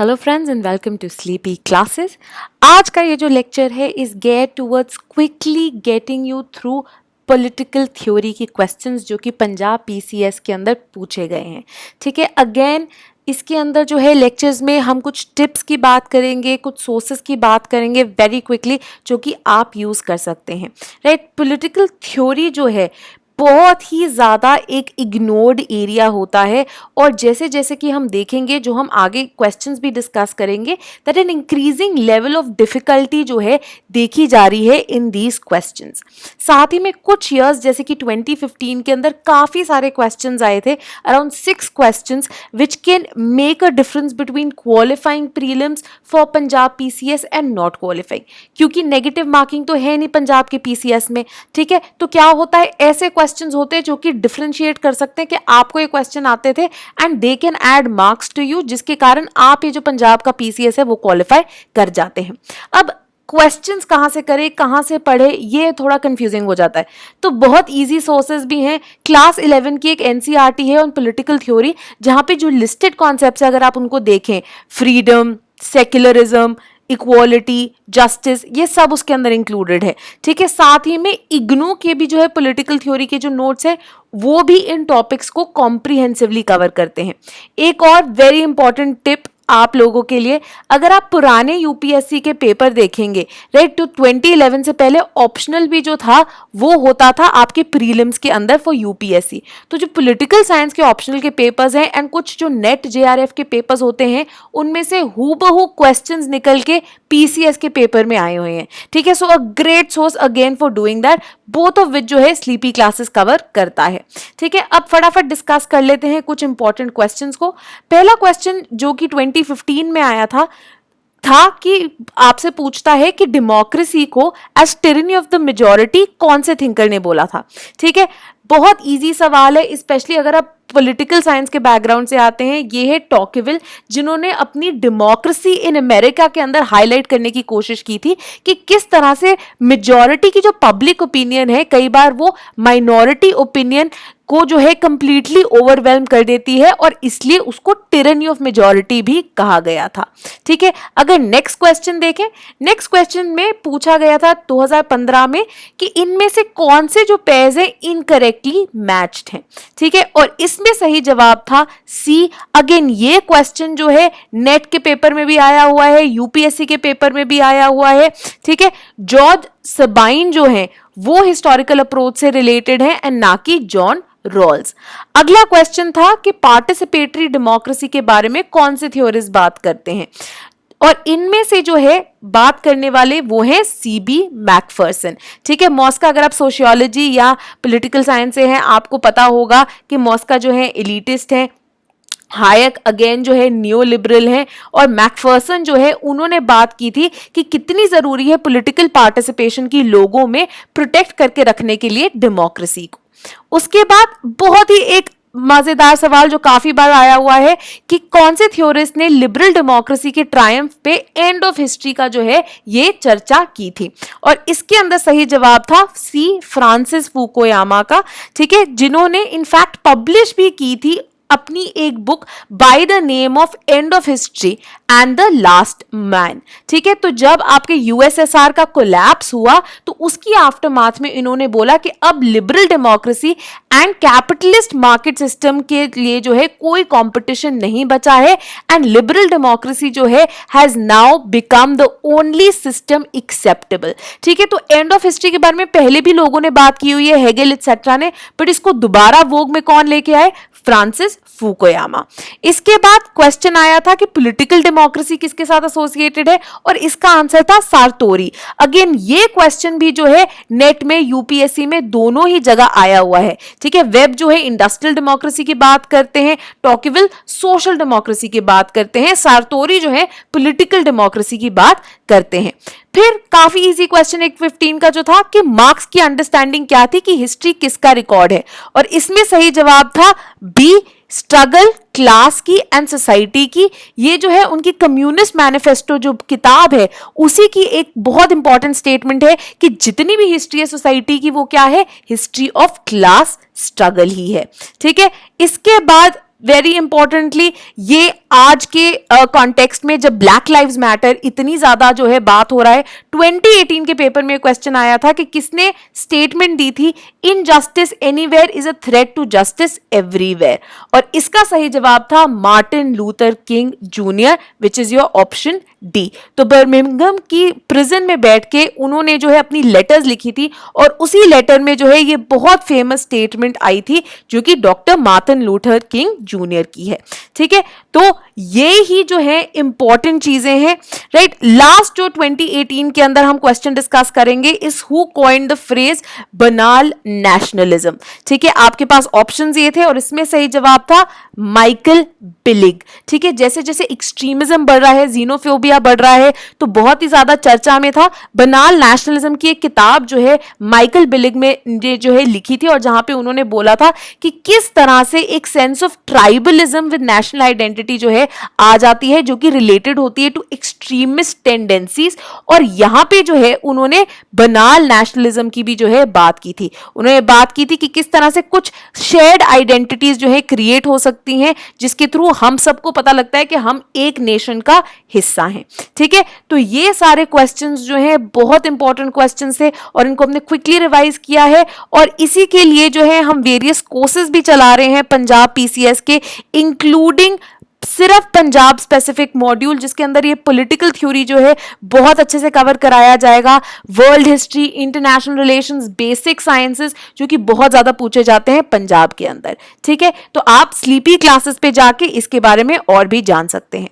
Hello friends and welcome to sleepy classes. आज का ये जो लेक्चर है is get towards quickly getting you through political theory के क्वेश्चंस जो कि पंजाब पीसीएस के अंदर पूछे गए हैं। ठीक है, अगेन इसके अंदर जो है लेक्चर्स में हम कुछ टिप्स की बात करेंगे, कुछ सोर्सेस की बात करेंगे वेरी क्विकली जो कि आप यूज़ कर सकते हैं। राइट, पॉलिटिकल थ्योरी जो है बहुत ही ज़्यादा एक इग्नोर्ड एरिया होता है और जैसे जैसे कि हम देखेंगे, जो हम आगे क्वेश्चंस भी डिस्कस करेंगे, that an increasing level of difficulty जो है देखी जा रही है इन दीज क्वेश्चंस। साथ ही में कुछ ईयर्स जैसे कि 2015 के अंदर काफ़ी सारे क्वेश्चंस आए थे, around 6 questions which can make a difference between qualifying prelims for Punjab PCS and not qualifying, क्योंकि नेगेटिव मार्किंग तो है नहीं पंजाब के पीसीएस में। ठीक है, तो क्या होता है, ऐसे क्वेश्चंस होते हैं जो कि डिफरेंशिएट कर सकते हैं कि आपको ये क्वेश्चन आते थे and they can add marks to you, जिसके कारण आप ये जो पंजाब का पीसीएस है वो क्वालिफाई कर जाते हैं। अब क्वेश्चंस कहाँ से करें, कहाँ से पढ़े, ये थोड़ा कंफ्यूजिंग हो जाता है। तो बहुत इजी सोर्सेज भी हैं। क्लास 11 की एक एनसीईआरटी है ऑन पॉलिटिकल थ्योरी, जहाँ पे जो लिस्टेड कॉन्सेप्ट्स है अगर आप उनको देखें, फ्रीडम, सेक्युलरिज्म, इक्वालिटी, जस्टिस, ये सब उसके अंदर इंक्लूडेड है। ठीक है, साथ ही में इग्नू के भी जो है पॉलिटिकल थ्योरी के जो नोट्स है वो भी इन टॉपिक्स को कॉम्प्रिहेंसिवली कवर करते हैं। एक और वेरी इंपॉर्टेंट टिप आप लोगों के लिए, अगर आप पुराने यूपीएससी के पेपर देखेंगे, राइट, तो 2011 से पहले ऑप्शनल भी जो था वो होता था आपके प्रीलिम्स के अंदर फॉर यूपीएससी। तो जो पॉलिटिकल साइंस के ऑप्शनल के पेपर्स हैं एंड कुछ जो नेट जेआरएफ के पेपर्स होते हैं, उनमें से हूबहू क्वेश्चंस निकल के पीसीएस के पेपर में आए हुए हैं। ठीक है, so a great source again for doing that, both of which जो है स्लीपी क्लासेस कवर करता है। ठीक है, अब फटाफट डिस्कस कर लेते हैं कुछ इंपॉर्टेंट क्वेश्चंस को। पहला क्वेश्चन जो कि 2015 में आया था कि आपसे पूछता है कि डेमोक्रेसी को as tyranny of the majority कौन से थिंकर ने बोला था। ठीक है, बहुत इजी सवाल है, स्पेशली अगर आप पॉलिटिकल साइंस के बैकग्राउंड से आते हैं। ये है टॉकिविल, जिन्होंने अपनी डेमोक्रेसी इन अमेरिका के अंदर हाईलाइट करने की कोशिश की थी कि किस तरह से मेजॉरिटी की जो पब्लिक ओपिनियन है, कई बार वो माइनॉरिटी ओपिनियन को जो है कंप्लीटली ओवरवेल्म कर देती है और इसलिए उसको टिरनी ऑफ मेजॉरिटी भी कहा गया था। ठीक है, अगर नेक्स्ट क्वेश्चन देखें, नेक्स्ट क्वेश्चन में पूछा गया था 2015 में कि इनमें से कौन से जो पेयर्स हैं इनकरेक्टली मैच्ड हैं। ठीक है, और इसमें सही जवाब था सी। अगेन ये क्वेश्चन जो है नेट के पेपर में भी आया हुआ है, यूपीएससी के पेपर में भी आया हुआ है। ठीक है, जॉर्ज सबाइन जो है वो हिस्टोरिकल अप्रोच से रिलेटेड है एंड ना कि जॉन रॉल्स। अगला क्वेश्चन था कि पार्टिसिपेटरी डेमोक्रेसी के बारे में कौन से थ्योरिस्ट बात करते हैं, और इनमें से जो है बात करने वाले वो है सीबी मैकफर्सन। ठीक है, मॉस्का, अगर आप सोशियोलॉजी या पॉलिटिकल साइंस से हैं आपको पता होगा कि मॉस्का जो है एलिटिस्ट है, हायक अगेन जो है न्यू लिबरल है, और मैकफर्सन जो है उन्होंने बात की थी कि कितनी ज़रूरी है पॉलिटिकल पार्टिसिपेशन की लोगों में प्रोटेक्ट करके रखने के लिए डेमोक्रेसी को। उसके बाद बहुत ही एक मजेदार सवाल जो काफी बार आया हुआ है कि कौन से थ्योरिस्ट ने लिबरल डेमोक्रेसी के ट्रायम्फ पे एंड ऑफ हिस्ट्री का जो है ये चर्चा की थी, और इसके अंदर सही जवाब था सी, फ्रांसिस फुकुयामा का। ठीक है, जिन्होंने इनफैक्ट पब्लिश भी की थी अपनी एक book by the name of end of history and the last man. ठीक है, तो जब आपके यूएसएसआर का कोलैप्स हुआ तो उसकी आफ्टरमाथ में इन्होंने बोला कि अब liberal democracy and capitalist market system के लिए जो है कोई कंपटीशन नहीं बचा है, एंड लिबरल डेमोक्रेसी जो है has now become the only system acceptable. ठीक है, तो एंड ऑफ हिस्ट्री के बारे में पहले भी लोगों ने बात की हुई है, हेगेल एटसेट्रा ने, बट इसको दोबारा वोग में कौन लेके आए, फ्रांसिस फुकुयामा। इसके बाद क्वेश्चन आया था कि पॉलिटिकल डेमोक्रेसी किसके साथ एसोसिएटेड है, और इसका आंसर था सार्तोरी। अगेन ये क्वेश्चन भी जो है नेट में, यूपीएससी में दोनों ही जगह आया हुआ है। ठीक है, वेब जो है इंडस्ट्रियल डेमोक्रेसी की बात करते हैं, टॉकिविल सोशल डेमोक्रेसी की बात करते हैं, सार्तोरी जो है पॉलिटिकल डेमोक्रेसी की बात करते हैं। फिर काफी इजी क्वेश्चन 115 का जो था कि मार्क्स की अंडरस्टैंडिंग क्या थी कि हिस्ट्री किसका रिकॉर्ड है, और इसमें सही जवाब था बी, स्ट्रगल क्लास की एंड सोसाइटी की। ये जो है उनकी कम्युनिस्ट मैनिफेस्टो जो किताब है उसी की एक बहुत इंपॉर्टेंट स्टेटमेंट है कि जितनी भी हिस्ट्री है सोसाइटी की वो क्या है, हिस्ट्री ऑफ क्लास स्ट्रगल ही है। ठीक है, इसके बाद वेरी इंपॉर्टेंटली ये आज के कॉन्टेक्स्ट में जब ब्लैक लाइव्स मैटर इतनी ज्यादा जो है बात हो रहा है, 2018 के पेपर में क्वेश्चन आया था कि किसने स्टेटमेंट दी थी, injustice anywhere is a threat to justice everywhere, और इसका सही जवाब था Martin Luther King Junior, which is your option D. तो बर्मिंघम की प्रिजन में बैठ के उन्होंने जो है अपनी लेटर्स लिखी थी, और उसी लेटर में जो है ये बहुत फेमस स्टेटमेंट आई थी जो कि doctor Martin Luther King junior की है। ठीक है, तो ये ही जो है इंपॉर्टेंट चीजें हैं, राइट। लास्ट जो 2018 के अंदर हम क्वेश्चन डिस्कस करेंगे is who coined the phrase बनाल नेशनलिज्म। ठीक है, आपके पास ऑप्शंस ये थे और इसमें सही जवाब था माइकल बिलिग। ठीक है, जैसे जैसे एक्सट्रीमिज्म बढ़ रहा है, जीनोफोबिया बढ़ रहा है, तो बहुत ही ज्यादा चर्चा में था। बनाल नेशनलिज्म की एक किताब जो है माइकल बिलिग में ये जो है लिखी थी, और जहां पे उन्होंने बोला था कि किस तरह से एक sense of tribalism with national identity जो है आ जाती है, जो कि रिलेटेड होती है टू एक्सट्रीमिस्ट टेंडेंसीज। और यहां पे जो है उन्होंने बनाल नेशनलिज्म की भी जो है बात की थी। उन्होंने बात की थी कि किस तरह से कुछ शेयर्ड आइडेंटिटीज जो है क्रिएट हो सकती हैं, जिसके थ्रू हम सबको पता लगता है कि हम एक नेशन का हिस्सा हैं। ठीक है, तो ये सारे क्वेश्चंस जो हैं बहुत इंपॉर्टेंट क्वेश्चंस थे, और इनको हमने क्विकली रिवाइज किया है, और इसी के लिए जो है हम वेरियस कोर्सेज भी चला रहे हैं पंजाब पीसीएस के, इंक्लूडिंग सिर्फ पंजाब स्पेसिफिक मॉड्यूल, जिसके अंदर ये पॉलिटिकल थ्योरी जो है बहुत अच्छे से कवर कराया जाएगा, world history, international relations, basic sciences, जो कि बहुत ज्यादा पूछे जाते हैं पंजाब के अंदर। ठीक है, तो आप स्लीपी क्लासेस पे जाके इसके बारे में और भी जान सकते हैं।